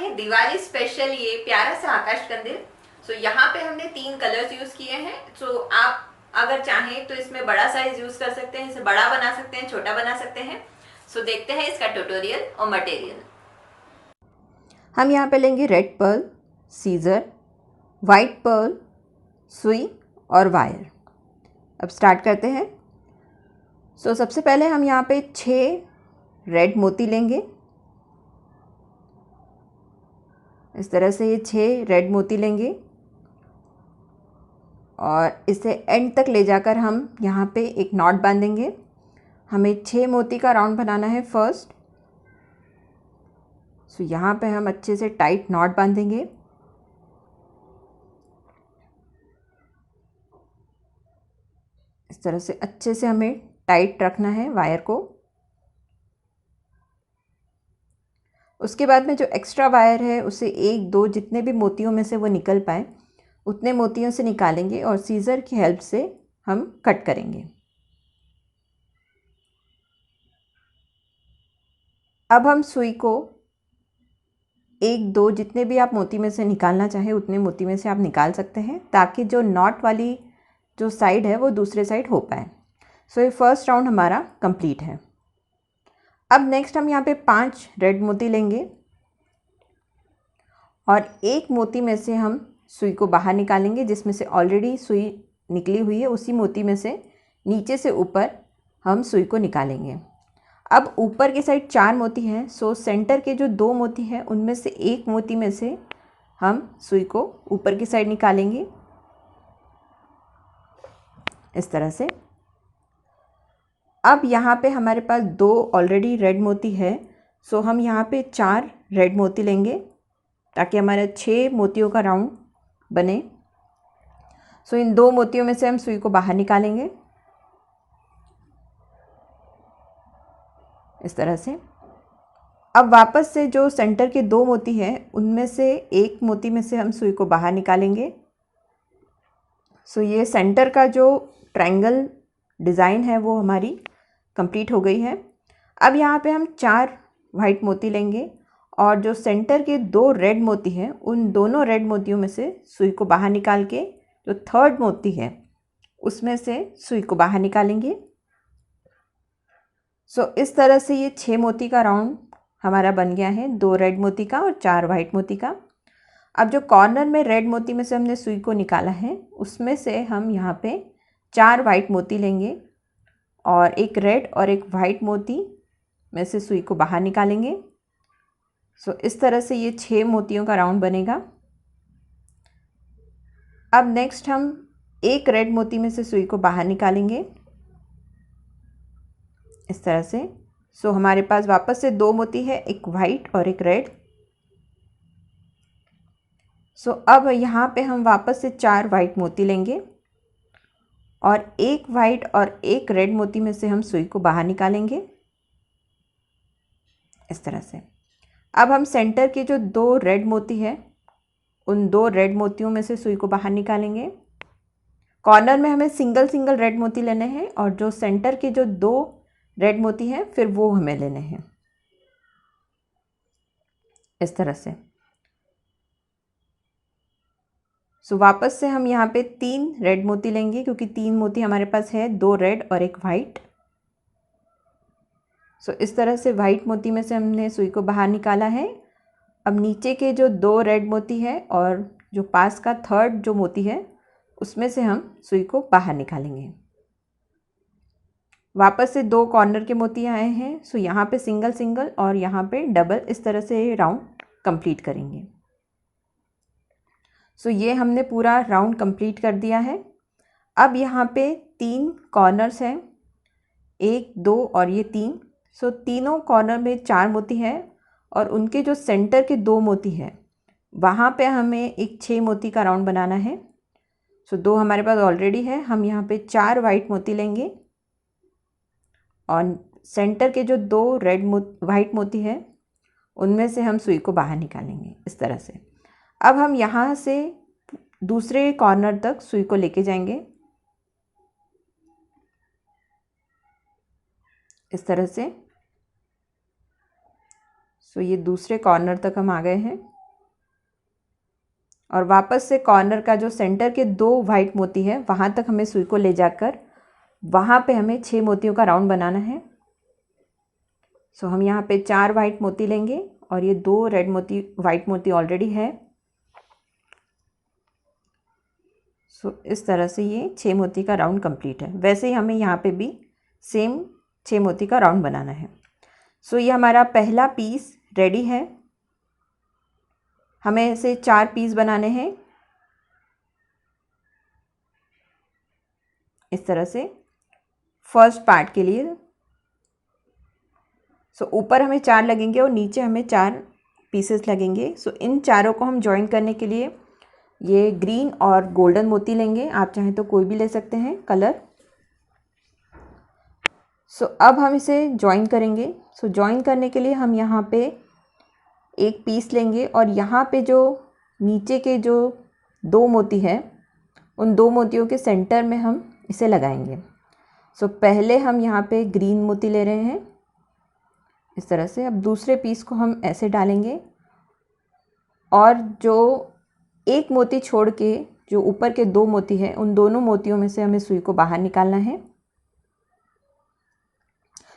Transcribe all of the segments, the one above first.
है दिवाली स्पेशल ये प्यारा सा आकाश कंदील। सो यहाँ पे हमने 3 कलर्स यूज किए हैं। सो आप अगर चाहें तो इसमें बड़ा साइज यूज कर सकते हैं, इसे बड़ा बना सकते हैं, छोटा बना सकते हैं। सो देखते हैं इसका ट्यूटोरियल और मटेरियल। हम यहाँ पे लेंगे red pearl, scissor, white pearl, सुई और वायर। अब स्टार्ट करते हैं। सबसे पहले हम यहाँ पे 6 रेड मोती लेंगे। इस तरह से ये 6 रेड मोती लेंगे और इसे एंड तक ले जाकर हम यहाँ पे एक नॉट बांधेंगे। हमें 6 मोती का राउंड बनाना है फर्स्ट। यहाँ पे हम अच्छे से टाइट नॉट बांधेंगे। इस तरह से अच्छे से हमें टाइट रखना है वायर को। उसके बाद में जो एक्स्ट्रा वायर है उसे 1-2 जितने भी मोतियों में से वो निकल पाए उतने मोतियों से निकालेंगे और सीज़र की हेल्प से हम कट करेंगे। अब हम सुई को 1-2 जितने भी आप मोती में से निकालना चाहें उतने मोती में से आप निकाल सकते हैं, ताकि जो नॉट वाली जो साइड है वो दूसरे साइड हो पाए। ये फर्स्ट राउंड हमारा कंप्लीट है। अब नेक्स्ट हम यहाँ पे 5 रेड मोती लेंगे और एक मोती में से हम सुई को बाहर निकालेंगे, जिसमें से ऑलरेडी सुई निकली हुई है। उसी मोती में से नीचे से ऊपर हम सुई को निकालेंगे। अब ऊपर की साइड 4 मोती हैं, सेंटर के जो 2 मोती हैं उनमें से एक मोती में से हम सुई को ऊपर की साइड निकालेंगे इस तरह से। अब यहाँ पे हमारे पास 2 ऑलरेडी रेड मोती है, हम यहाँ पे 4 रेड मोती लेंगे ताकि हमारे 6 मोतियों का राउंड बने। इन 2 मोतियों में से हम सुई को बाहर निकालेंगे इस तरह से। अब वापस से जो सेंटर के 2 मोती हैं उनमें से एक मोती में से हम सुई को बाहर निकालेंगे। ये सेंटर का जो ट्रायंगल डिज़ाइन है वो हमारी कंप्लीट हो गई है। अब यहाँ पे हम 4 वाइट मोती लेंगे और जो सेंटर के 2 रेड मोती हैं उन दोनों रेड मोतियों में से सुई को बाहर निकाल के जो थर्ड मोती है उसमें से सुई को बाहर निकालेंगे। इस तरह से ये 6 मोती का राउंड हमारा बन गया है, 2 रेड मोती का और 4 वाइट मोती का। अब जो कॉर्नर में रेड मोती में से हमने सुई को निकाला है उसमें से हम यहाँ पे 4 वाइट मोती लेंगे और एक रेड और एक वाइट मोती में से सुई को बाहर निकालेंगे। इस तरह से ये 6 मोतियों का राउंड बनेगा। अब नेक्स्ट हम एक रेड मोती में से सुई को बाहर निकालेंगे इस तरह से। हमारे पास वापस से 2 मोती है, एक वाइट और एक रेड। अब यहाँ पे हम वापस से 4 वाइट मोती लेंगे और एक वाइट और एक रेड मोती में से हम सुई को बाहर निकालेंगे इस तरह से। अब हम सेंटर के जो 2 रेड मोती है उन 2 रेड मोतियों में से सुई को बाहर निकालेंगे। कॉर्नर में हमें सिंगल सिंगल रेड मोती लेने हैं और जो सेंटर के जो 2 रेड मोती हैं फिर वो हमें लेने हैं इस तरह से। वापस से हम यहाँ पे 3 रेड मोती लेंगे क्योंकि 3 मोती हमारे पास है, 2 रेड और एक वाइट। इस तरह से वाइट मोती में से हमने सुई को बाहर निकाला है। अब नीचे के जो 2 रेड मोती है और जो पास का थर्ड जो मोती है उसमें से हम सुई को बाहर निकालेंगे। वापस से 2 कॉर्नर के मोती आए हैं, यहाँ पे सिंगल सिंगल और यहाँ पे डबल, इस तरह से राउंड कंप्लीट करेंगे। ये हमने पूरा राउंड कंप्लीट कर दिया है। अब यहाँ पे 3 कॉर्नर्स हैं, 1, 2 और ये 3। तीनों कॉर्नर में 4 मोती हैं और उनके जो सेंटर के 2 मोती हैं वहाँ पे हमें एक 6 मोती का राउंड बनाना है। 2 हमारे पास ऑलरेडी है, हम यहाँ पे 4 वाइट मोती लेंगे और सेंटर के जो 2 वाइट मोती हैं उनमें से हम सुई को बाहर निकालेंगे इस तरह से। अब हम यहाँ से दूसरे कॉर्नर तक सुई को लेके जाएंगे इस तरह से। ये दूसरे कॉर्नर तक हम आ गए हैं। और वापस से कॉर्नर का जो सेंटर के 2 वाइट मोती है वहाँ तक हमें सुई को ले जाकर वहाँ पे हमें 6 मोतियों का राउंड बनाना है। सो हम यहाँ पे 4 वाइट मोती लेंगे और ये 2 रेड मोती, वाइट मोती ऑलरेडी है। सो इस तरह से ये 6 मोती का राउंड कंप्लीट है। वैसे ही हमें यहाँ पे भी सेम 6 मोती का राउंड बनाना है। सो ये हमारा पहला पीस रेडी है। हमें ऐसे 4 पीस बनाने हैं इस तरह से फर्स्ट पार्ट के लिए। सो ऊपर हमें 4 लगेंगे और नीचे हमें 4 पीसेस लगेंगे। सो इन चारों को हम जॉइन करने के लिए ये ग्रीन और गोल्डन मोती लेंगे। आप चाहें तो कोई भी ले सकते हैं कलर। सो अब हम इसे जॉइन करेंगे। सो जॉइन करने के लिए हम यहाँ पे एक पीस लेंगे और यहाँ पे जो नीचे के जो 2 मोती हैं उन 2 मोतियों के सेंटर में हम इसे लगाएंगे। सो पहले हम यहाँ पे ग्रीन मोती ले रहे हैं इस तरह से। अब दूसरे पीस को हम ऐसे डालेंगे और जो एक मोती छोड़ के जो ऊपर के 2 मोती हैं उन दोनों मोतियों में से हमें सुई को बाहर निकालना है।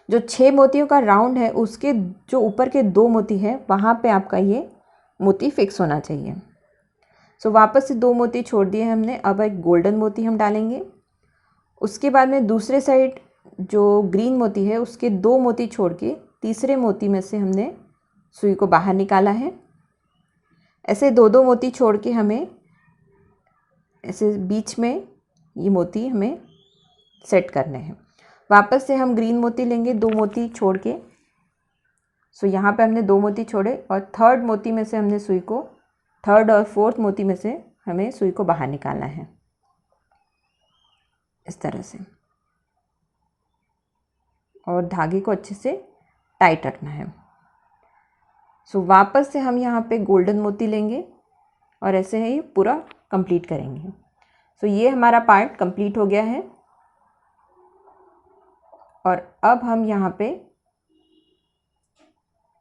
जो 6 मोतियों का राउंड है उसके जो ऊपर के 2 मोती हैं वहाँ पे आपका ये मोती फिक्स होना चाहिए। सो वापस से 2 मोती छोड़ दिए हमने। अब एक गोल्डन मोती हम डालेंगे। उसके बाद में दूसरे साइड जो ग्रीन मोती है उसके 2 मोती छोड़ के तीसरे मोती में से हमने सुई को बाहर निकाला है। ऐसे 2-2 मोती छोड़ के हमें ऐसे बीच में ये मोती हमें सेट करने हैं। वापस से हम ग्रीन मोती लेंगे 2 मोती छोड़ के। सो यहाँ पे हमने 2 मोती छोड़े और थर्ड मोती में से हमने सुई को, थर्ड और फोर्थ मोती में से हमें सुई को बाहर निकालना है इस तरह से। और धागे को अच्छे से टाइट रखना है। सो वापस से हम यहाँ पे गोल्डन मोती लेंगे और ऐसे ही पूरा कंप्लीट करेंगे। सो ये हमारा पार्ट कंप्लीट हो गया है। और अब हम यहाँ पे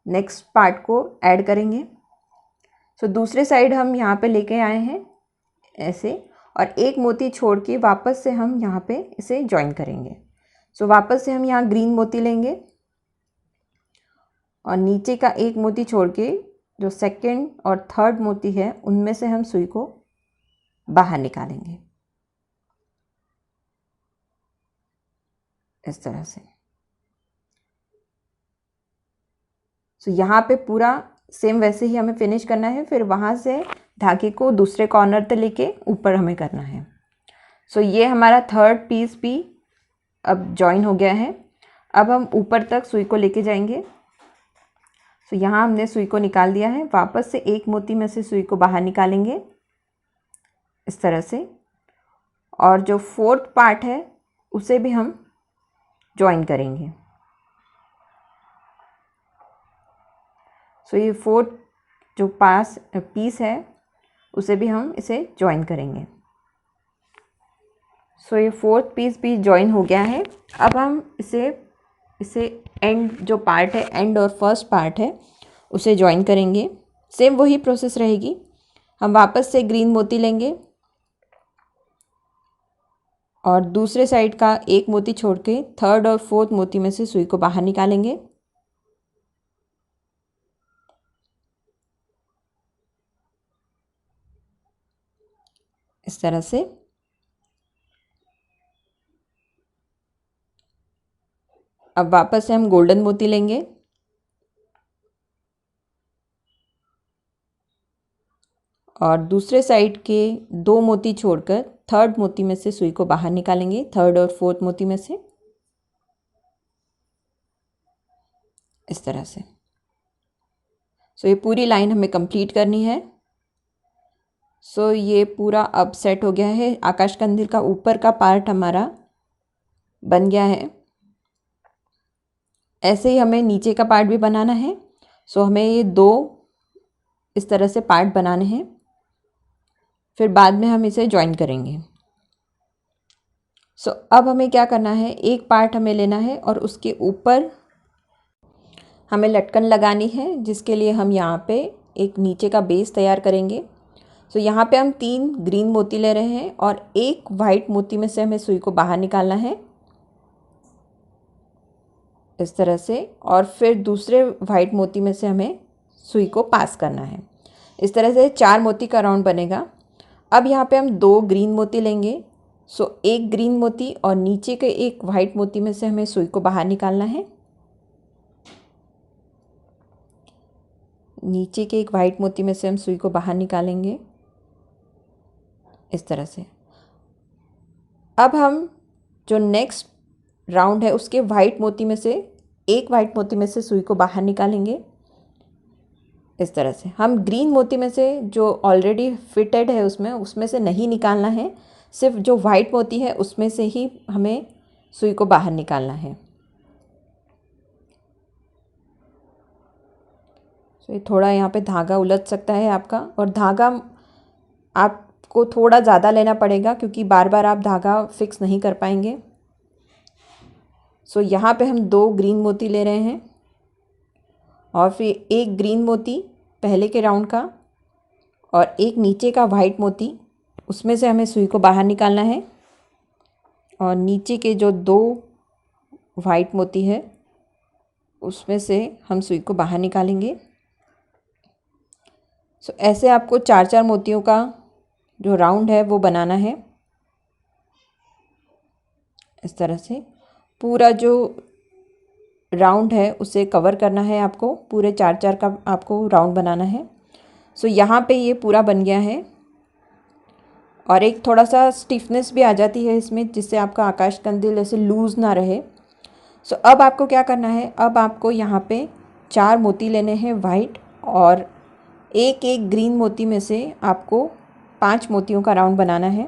नेक्स्ट पार्ट को ऐड करेंगे। सो दूसरे साइड हम यहाँ पे लेके आए हैं ऐसे और एक मोती छोड़ के वापस से हम यहाँ पे इसे जॉइन करेंगे। सो वापस से हम यहाँ ग्रीन मोती लेंगे और नीचे का एक मोती छोड़ के जो सेकंड और थर्ड मोती है उनमें से हम सुई को बाहर निकालेंगे इस तरह से। सो यहाँ पे पूरा सेम वैसे ही हमें फिनिश करना है। फिर वहाँ से धागे को दूसरे कॉर्नर तक लेके ऊपर हमें करना है। सो ये हमारा थर्ड पीस भी अब जॉइन हो गया है। अब हम ऊपर तक सुई को लेके जाएंगे। सो यहाँ हमने सुई को निकाल दिया है। वापस से एक मोती में से सुई को बाहर निकालेंगे इस तरह से। और जो फोर्थ पार्ट है उसे भी हम जॉइन करेंगे। सो ये फोर्थ जो पीस है उसे भी हम इसे जॉइन करेंगे। सो ये फोर्थ पीस भी जॉइन हो गया है। अब हम इसे एंड जो पार्ट है, एंड और फर्स्ट पार्ट है, उसे जॉइन करेंगे। सेम वही प्रोसेस रहेगी। हम वापस से ग्रीन मोती लेंगे और दूसरे साइड का एक मोती छोड़ के थर्ड और फोर्थ मोती में से सुई को बाहर निकालेंगे इस तरह से। अब वापस से हम गोल्डन मोती लेंगे और दूसरे साइड के 2 मोती छोड़कर थर्ड मोती में से सुई को बाहर निकालेंगे, थर्ड और फोर्थ मोती में से इस तरह से। सो ये पूरी लाइन हमें कंप्लीट करनी है। सो ये पूरा अब सेट हो गया है। आकाश कंदील का ऊपर का पार्ट हमारा बन गया है। ऐसे ही हमें नीचे का पार्ट भी बनाना है। सो हमें ये 2 इस तरह से पार्ट बनाने हैं। फिर बाद में हम इसे जॉइन करेंगे। सो अब हमें क्या करना है, एक पार्ट हमें लेना है और उसके ऊपर हमें लटकन लगानी है, जिसके लिए हम यहाँ पे एक नीचे का बेस तैयार करेंगे। सो यहाँ पे हम 3 ग्रीन मोती ले रहे हैं और एक वाइट मोती में से हमें सुई को बाहर निकालना है इस तरह से, और फिर दूसरे वाइट मोती में से हमें सुई को पास करना है। इस तरह से 4 मोती का राउंड बनेगा। अब यहाँ पे हम 2 ग्रीन मोती लेंगे। सो एक ग्रीन मोती और नीचे के एक वाइट मोती में से हमें सुई को बाहर निकालना है। नीचे के एक वाइट मोती में से हम सुई को बाहर निकालेंगे इस तरह से। अब हम जो नेक्स्ट राउंड है उसके वाइट मोती में से एक वाइट मोती में से सुई को बाहर निकालेंगे इस तरह से। हम ग्रीन मोती में से जो ऑलरेडी फिटेड है उसमें से नहीं निकालना है, सिर्फ जो वाइट मोती है उसमें से ही हमें सुई को बाहर निकालना है। तो ये थोड़ा यहाँ पे धागा उलझ सकता है आपका, और धागा आपको थोड़ा ज़्यादा लेना पड़ेगा क्योंकि बार बार आप धागा फिक्स नहीं कर पाएंगे। सो यहाँ पे हम 2 ग्रीन मोती ले रहे हैं और फिर एक ग्रीन मोती पहले के राउंड का और एक नीचे का वाइट मोती, उसमें से हमें सुई को बाहर निकालना है। और नीचे के जो 2 वाइट मोती है उसमें से हम सुई को बाहर निकालेंगे। सो ऐसे आपको 4-4 मोतियों का जो राउंड है वो बनाना है इस तरह से। पूरा जो राउंड है उसे कवर करना है आपको, पूरे 4-4 का आपको राउंड बनाना है। सो यहाँ पे ये पूरा बन गया है और एक थोड़ा सा स्टिफनेस भी आ जाती है इसमें, जिससे आपका आकाश कंदील ऐसे लूज़ ना रहे। सो अब आपको क्या करना है, अब आपको यहाँ पे 4 मोती लेने हैं वाइट, और एक एक ग्रीन मोती में से आपको 5 मोतियों का राउंड बनाना है।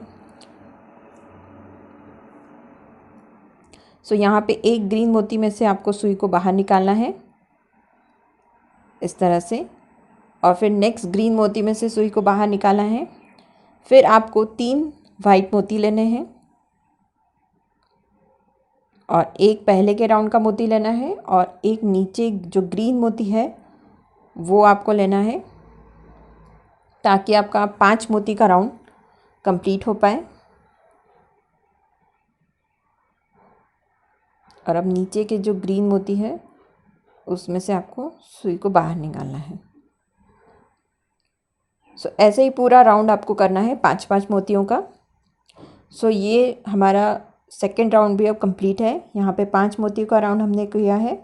सो यहाँ पे एक ग्रीन मोती में से आपको सुई को बाहर निकालना है इस तरह से, और फिर नेक्स्ट ग्रीन मोती में से सुई को बाहर निकालना है। फिर आपको 3 वाइट मोती लेने हैं और एक पहले के राउंड का मोती लेना है और एक नीचे जो ग्रीन मोती है वो आपको लेना है, ताकि आपका 5 मोती का राउंड कंप्लीट हो पाए। और अब नीचे के जो ग्रीन मोती है उसमें से आपको सुई को बाहर निकालना है। सो ऐसे ही पूरा राउंड आपको करना है 5-5 मोतियों का। सो ये हमारा सेकेंड राउंड भी अब कंप्लीट है। यहाँ पे 5 मोतियों का राउंड हमने किया है।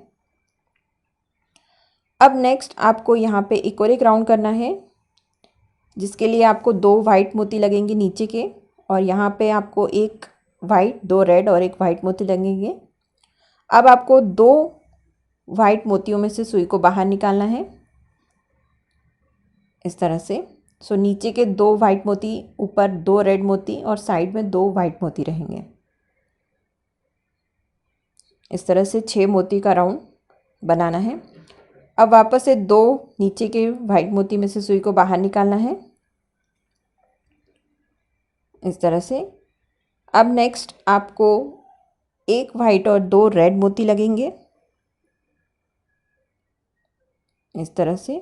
अब नेक्स्ट आपको यहाँ पे एक और एक राउंड करना है, जिसके लिए आपको 2 वाइट मोती लगेंगे नीचे के, और यहाँ पे आपको एक वाइट, 2 रेड और एक वाइट मोती लगेंगे। अब आपको 2 वाइट मोतियों में से सुई को बाहर निकालना है इस तरह से। सो नीचे के 2 वाइट मोती, ऊपर 2 रेड मोती और साइड में 2 वाइट मोती रहेंगे। इस तरह से 6 मोती का राउंड बनाना है। अब वापस से 2 नीचे के वाइट मोती में से सुई को बाहर निकालना है इस तरह से। अब नेक्स्ट आपको एक वाइट और 2 रेड मोती लगेंगे इस तरह से,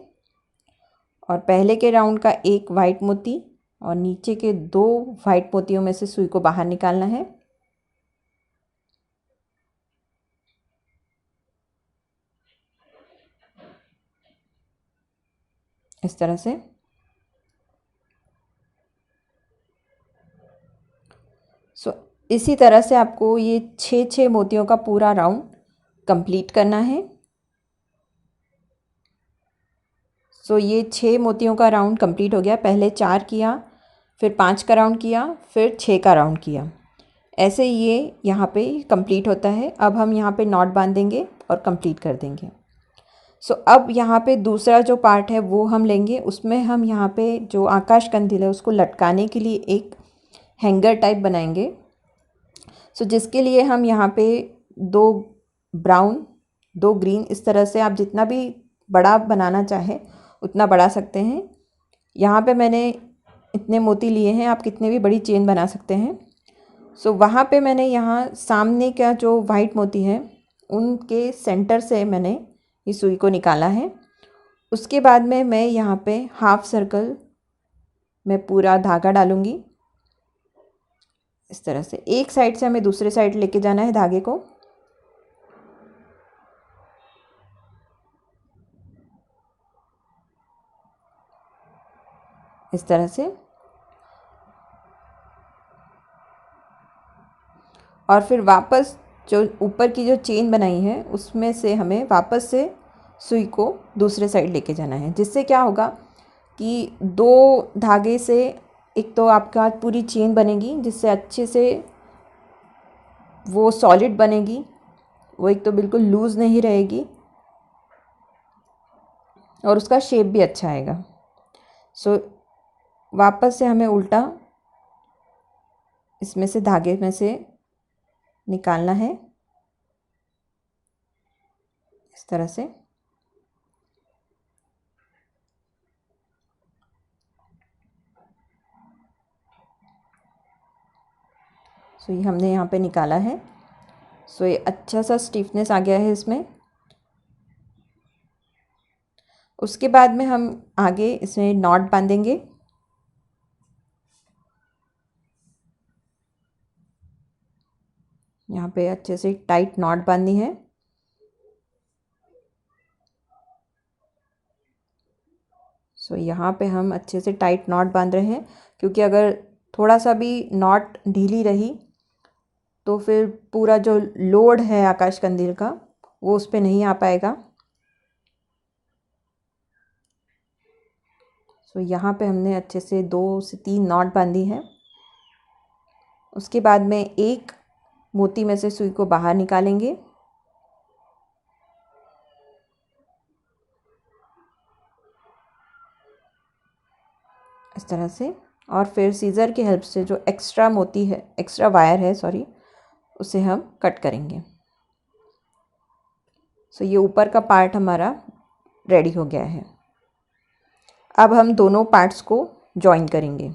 और पहले के राउंड का एक वाइट मोती और नीचे के 2 वाइट मोतियों में से सुई को बाहर निकालना है इस तरह से। सो इसी तरह से आपको ये 6-6 मोतियों का पूरा राउंड कंप्लीट करना है। सो ये 6 मोतियों का राउंड कंप्लीट हो गया। पहले 4 किया, फिर 5 का राउंड किया, फिर 6 का राउंड किया। ऐसे ये यहाँ पे कंप्लीट होता है। अब हम यहाँ पे नॉट बांधेंगे और कंप्लीट कर देंगे। सो अब यहाँ पे दूसरा जो पार्ट है वो हम लेंगे। उसमें हम यहाँ पे जो आकाश कंदील है उसको लटकाने के लिए एक हैंगर टाइप बनाएंगे। सो जिसके लिए हम यहाँ पे 2 ब्राउन, 2 ग्रीन, इस तरह से आप जितना भी बड़ा बनाना चाहें उतना बढ़ा सकते हैं। यहाँ पे मैंने इतने मोती लिए हैं, आप कितने भी बड़ी चेन बना सकते हैं। सो वहाँ पे मैंने यहाँ सामने का जो वाइट मोती है उनके सेंटर से मैंने ये सुई को निकाला है। उसके बाद में मैं यहाँ पे हाफ सर्कल मैं पूरा धागा डालूँगी। इस तरह से एक साइड से हमें दूसरे साइड लेके जाना है धागे को। इस तरह से, और फिर वापस जो ऊपर की जो चेन बनाई है उसमें से हमें वापस से सुई को दूसरे साइड लेके जाना है, जिससे क्या होगा कि दो धागे से एक तो आपका पूरी चेन बनेगी, जिससे अच्छे से वो सॉलिड बनेगी, वो एक तो बिल्कुल लूज़ नहीं रहेगी और उसका शेप भी अच्छा आएगा। सो वापस से हमें उल्टा इसमें से धागे में से निकालना है इस तरह से। सो ये हमने यहाँ पे निकाला है। सो ये अच्छा सा स्टिफनेस आ गया है इसमें। उसके बाद में हम आगे इसमें नॉट बांधेंगे। यहाँ पे अच्छे से टाइट नॉट बांधनी है। सो यहाँ पे हम अच्छे से टाइट नॉट बांध रहे हैं, क्योंकि अगर थोड़ा सा भी नॉट ढीली रही तो फिर पूरा जो लोड है आकाश कंदील का वो उस पर नहीं आ पाएगा। सो यहाँ पे हमने अच्छे से 2 से 3 नॉट बांधी है। उसके बाद में एक मोती में से सुई को बाहर निकालेंगे इस तरह से, और फिर सीज़र की हेल्प से जो एक्स्ट्रा मोती है, एक्स्ट्रा वायर है सॉरी, उसे हम कट करेंगे। सो ये ऊपर का पार्ट हमारा रेडी हो गया है। अब हम दोनों पार्ट्स को जॉइन करेंगे।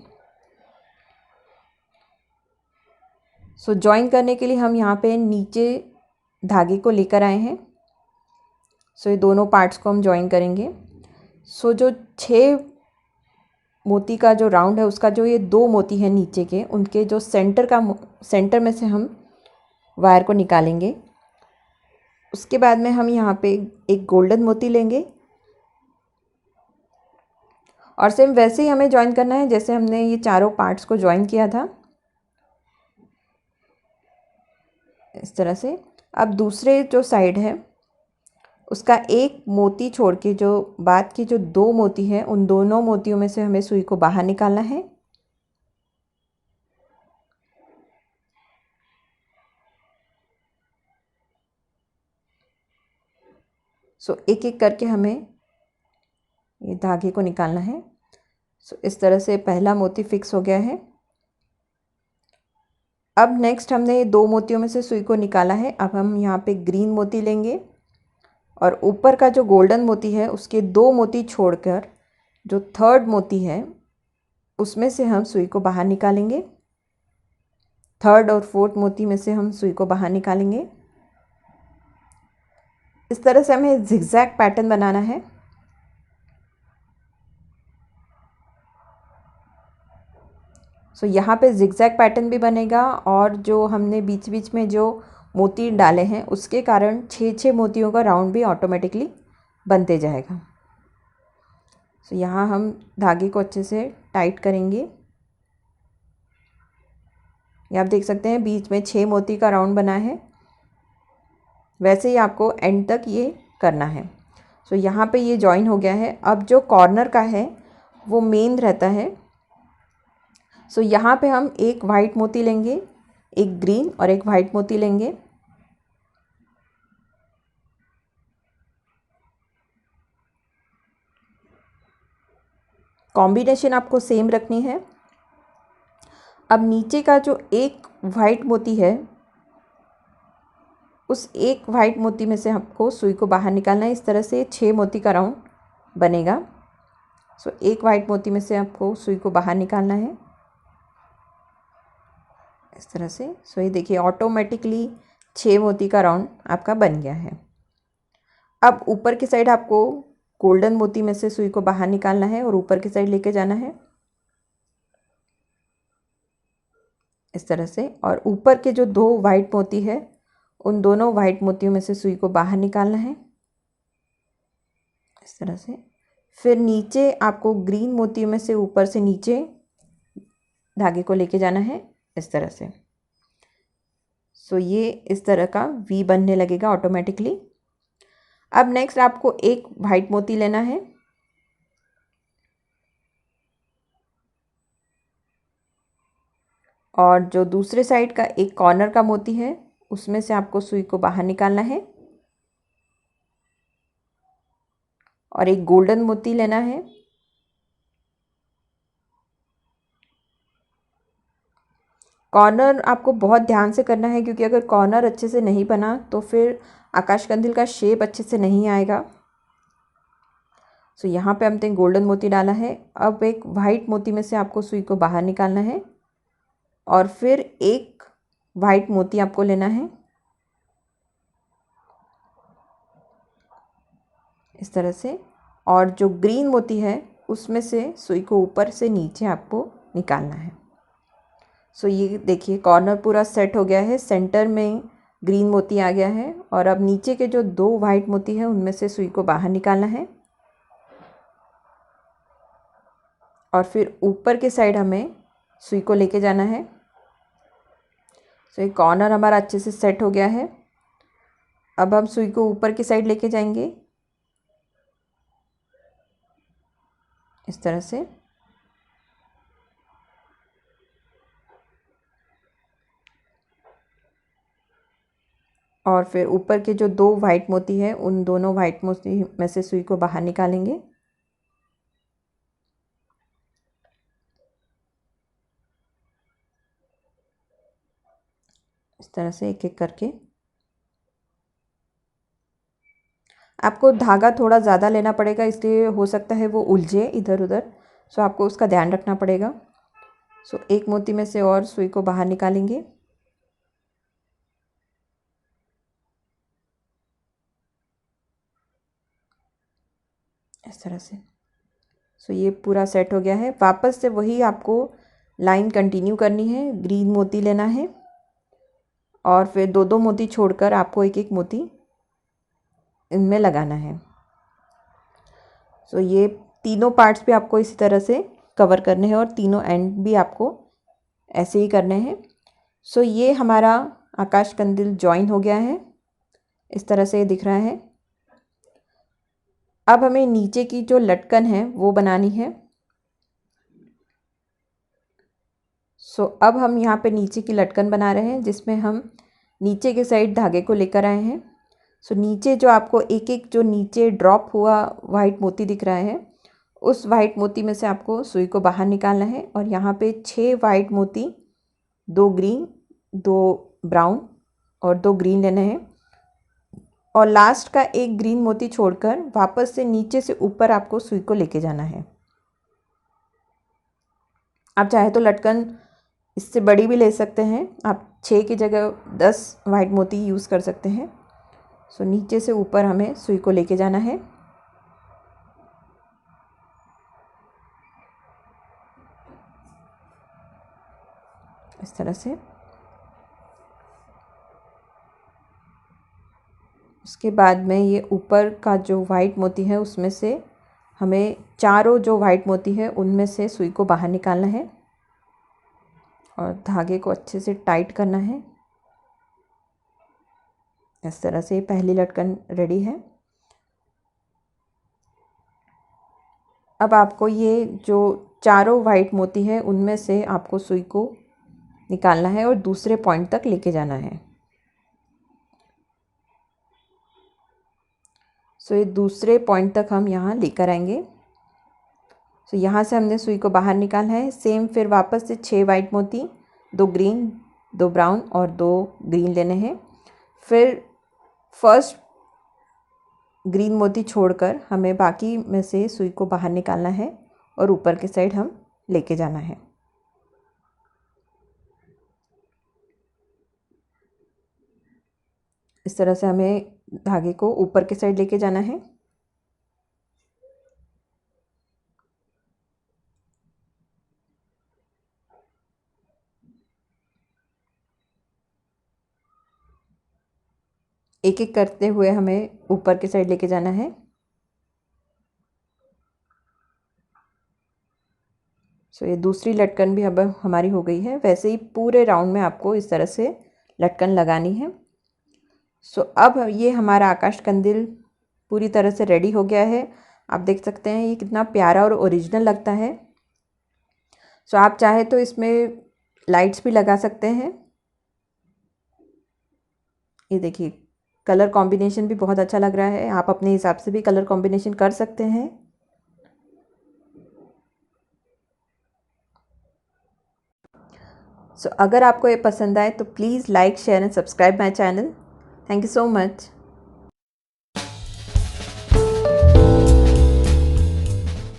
सो जॉइन करने के लिए हम यहाँ पे नीचे धागे को लेकर आए हैं। सो ये दोनों पार्ट्स को हम जॉइन करेंगे। सो जो 6 मोती का जो राउंड है उसका जो ये 2 मोती हैं नीचे के, उनके जो सेंटर में से हम वायर को निकालेंगे। उसके बाद में हम यहाँ पे एक गोल्डन मोती लेंगे और सेम वैसे ही हमें जॉइन करना है जैसे हमने ये चारों पार्ट्स को जॉइन किया था, इस तरह से। अब दूसरे जो साइड है उसका एक मोती छोड़ के जो बाद की जो 2 मोती है, उन दोनों मोतियों में से हमें सुई को बाहर निकालना है। सो एक एक करके हमें ये धागे को निकालना है। सो इस तरह से पहला मोती फिक्स हो गया है। अब नेक्स्ट हमने ये 2 मोतियों में से सुई को निकाला है। अब हम यहाँ पे ग्रीन मोती लेंगे और ऊपर का जो गोल्डन मोती है उसके 2 मोती छोड़कर जो थर्ड मोती है उसमें से हम सुई को बाहर निकालेंगे। थर्ड और फोर्थ मोती में से हम सुई को बाहर निकालेंगे। इस तरह से हमें जिगजैग पैटर्न बनाना है। सो यहाँ पे जिगजैग पैटर्न भी बनेगा और जो हमने बीच बीच में जो मोती डाले हैं उसके कारण 6 मोतियों का राउंड भी ऑटोमेटिकली बनते जाएगा। सो यहाँ हम धागे को अच्छे से टाइट करेंगे। ये आप देख सकते हैं बीच में 6 मोती का राउंड बना है। वैसे ही आपको एंड तक ये करना है। सो यहाँ पे ये जॉइन हो गया है। अब जो कॉर्नर का है वो मेन रहता है। सो यहाँ पे हम एक वाइट मोती लेंगे, एक ग्रीन और एक वाइट मोती लेंगे। कॉम्बिनेशन आपको सेम रखनी है। अब नीचे का जो एक वाइट मोती है उस एक वाइट मोती में से हमको सुई को बाहर निकालना है। इस तरह से 6 मोती का राउंड बनेगा। सो एक वाइट मोती में से आपको सुई को बाहर निकालना है इस तरह से। सो ये देखिए ऑटोमेटिकली 6 मोती का राउंड आपका बन गया है। अब ऊपर की साइड आपको गोल्डन मोती में से सुई को बाहर निकालना है और ऊपर की साइड लेके जाना है। इस तरह से। और ऊपर के जो 2 वाइट मोती है उन दोनों वाइट मोतियों में से सुई को बाहर निकालना है इस तरह से। फिर नीचे आपको ग्रीन मोतियों में से ऊपर से नीचे धागे को लेके जाना है इस तरह से। सो ये इस तरह का वी बनने लगेगा ऑटोमेटिकली। अब नेक्स्ट आपको एक वाइट मोती लेना है और जो दूसरे साइड का एक कॉर्नर का मोती है उसमें से आपको सुई को बाहर निकालना है और एक गोल्डन मोती लेना है। कॉर्नर आपको बहुत ध्यान से करना है क्योंकि अगर कॉर्नर अच्छे से नहीं बना तो फिर आकाश कंदील का शेप अच्छे से नहीं आएगा। सो यहाँ पे हमने गोल्डन मोती डाला है। अब एक वाइट मोती में से आपको सुई को बाहर निकालना है और फिर एक वाइट मोती आपको लेना है इस तरह से। और जो ग्रीन मोती है उसमें से सुई को ऊपर से नीचे आपको निकालना है। सो ये देखिए कॉर्नर पूरा सेट हो गया है, सेंटर में ग्रीन मोती आ गया है और अब नीचे के जो 2 वाइट मोती हैं उनमें से सुई को बाहर निकालना है और फिर ऊपर के साइड हमें सुई को लेके जाना है। सो ये कॉर्नर हमारा अच्छे से सेट हो गया है। अब हम सुई को ऊपर की साइड लेके जाएंगे इस तरह से। और फिर ऊपर के जो 2 वाइट मोती हैं उन दोनों वाइट मोती में से सुई को बाहर निकालेंगे इस तरह से एक एक करके। आपको धागा थोड़ा ज़्यादा लेना पड़ेगा, इसलिए हो सकता है वो उलझे इधर उधर, सो आपको उसका ध्यान रखना पड़ेगा। सो एक मोती में से और सुई को बाहर निकालेंगे इस तरह से। सो ये पूरा सेट हो गया है। वापस से वही आपको लाइन कंटिन्यू करनी है, ग्रीन मोती लेना है और फिर 2-2 मोती छोड़कर आपको एक एक मोती इनमें लगाना है। सो ये तीनों पार्ट्स पे आपको इसी तरह से कवर करने हैं और तीनों एंड भी आपको ऐसे ही करने हैं। सो ये हमारा आकाश कंदील जॉइन हो गया है, इस तरह से ये दिख रहा है। अब हमें नीचे की जो लटकन है वो बनानी है। सो अब हम यहाँ पे नीचे की लटकन बना रहे हैं जिसमें हम नीचे के साइड धागे को लेकर आए हैं। सो नीचे जो आपको एक एक जो नीचे ड्रॉप हुआ वाइट मोती दिख रहा है उस वाइट मोती में से आपको सुई को बाहर निकालना है और यहाँ पे 6 वाइट मोती, 2 ग्रीन, 2 ब्राउन और 2 ग्रीन लेने हैं और लास्ट का एक ग्रीन मोती छोड़कर वापस से नीचे से ऊपर आपको सुई को लेके जाना है। आप चाहे तो लटकन इससे बड़ी भी ले सकते हैं, आप 6 की जगह 10 वाइट मोती यूज़ कर सकते हैं। सो नीचे से ऊपर हमें सुई को लेके जाना है इस तरह से। उसके बाद में ये ऊपर का जो वाइट मोती है उसमें से हमें चारों जो वाइट मोती है उनमें से सुई को बाहर निकालना है और धागे को अच्छे से टाइट करना है इस तरह से। पहली लटकन रेडी है। अब आपको ये जो चारों वाइट मोती है उनमें से आपको सुई को निकालना है और दूसरे पॉइंट तक लेके जाना है। सो ये दूसरे पॉइंट तक हम यहाँ लेकर आएंगे। सो यहाँ से हमने सुई को बाहर निकाला है। सेम फिर वापस से 6 वाइट मोती, 2 ग्रीन, 2 ब्राउन और 2 ग्रीन लेने हैं। फिर फर्स्ट ग्रीन मोती छोड़कर हमें बाकी में से सुई को बाहर निकालना है और ऊपर के साइड हम लेके जाना है। इस तरह से हमें धागे को ऊपर के साइड लेके जाना है। एक एक करते हुए हमें ऊपर के साइड लेके जाना है। सो ये दूसरी लटकन भी अब हमारी हो गई है। वैसे ही पूरे राउंड में आपको इस तरह से लटकन लगानी है। सो अब ये हमारा आकाश कंदील पूरी तरह से रेडी हो गया है। आप देख सकते हैं ये कितना प्यारा और ओरिजिनल लगता है। सो आप चाहे तो इसमें लाइट्स भी लगा सकते हैं। ये देखिए कलर कॉम्बिनेशन भी बहुत अच्छा लग रहा है। आप अपने हिसाब से भी कलर कॉम्बिनेशन कर सकते हैं। सो अगर आपको ये पसंद आए तो please like share and subscribe my channel. Thank you so much.